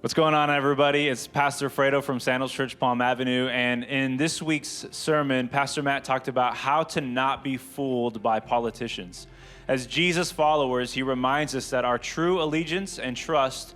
What's going on, everybody? It's Pastor Fredo from Sandals Church, Palm Avenue, and in this week's sermon, Pastor Matt talked about how to not be fooled by politicians. As Jesus followers, he reminds us that our true allegiance and trust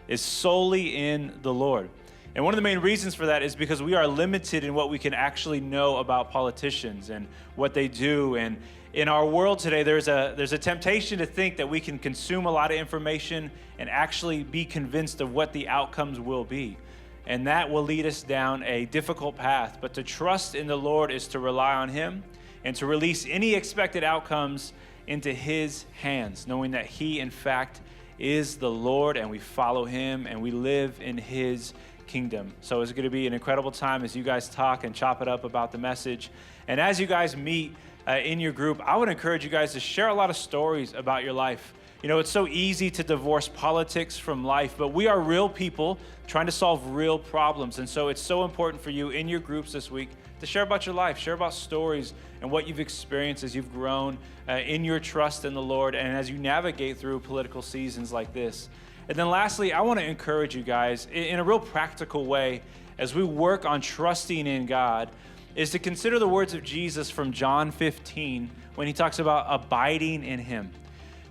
is solely in the Lord. And one of the main reasons for that is because we are limited in what we can actually know about politicians and what they do. And in our world today, there's a temptation to think that we can consume a lot of information and actually be convinced of what the outcomes will be. And that will lead us down a difficult path. But to trust in the Lord is to rely on Him and to release any expected outcomes into His hands, knowing that He, in fact, is the Lord, and we follow Him and we live in His kingdom. So it's going to be an incredible time as you guys talk and chop it up about the message. And as you guys meet in your group, I would encourage you guys to share a lot of stories about your life. You know, it's so easy to divorce politics from life, but we are real people trying to solve real problems. And so it's so important for you in your groups this week to share about your life, share about stories and what you've experienced as you've grown in your trust in the Lord and as you navigate through political seasons like this. And then lastly, I want to encourage you guys in a real practical way as we work on trusting in God is to consider the words of Jesus from John 15 when he talks about abiding in Him.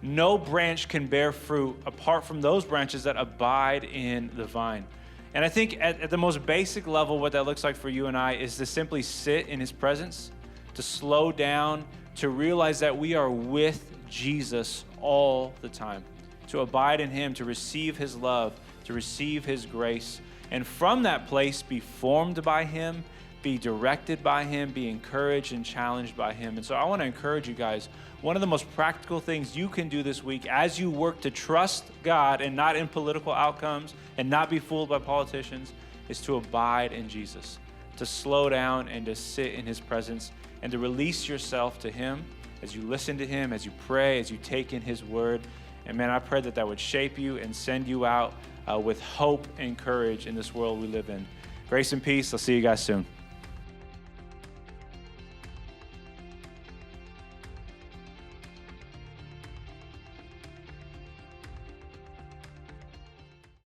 No branch can bear fruit apart from those branches that abide in the vine. And I think at the most basic level, what that looks like for you and I is to simply sit in His presence, to slow down, to realize that we are with Jesus all the time, to abide in Him, to receive His love, to receive His grace, and from that place be formed by Him, be directed by Him, be encouraged and challenged by Him. And so I want to encourage you guys, one of the most practical things you can do this week as you work to trust God and not in political outcomes and not be fooled by politicians is to abide in Jesus, to slow down and to sit in His presence and to release yourself to Him as you listen to Him, as you pray, as you take in His word. And man, I pray that would shape you and send you out with hope and courage in this world we live in. Grace and peace. I'll see you guys soon.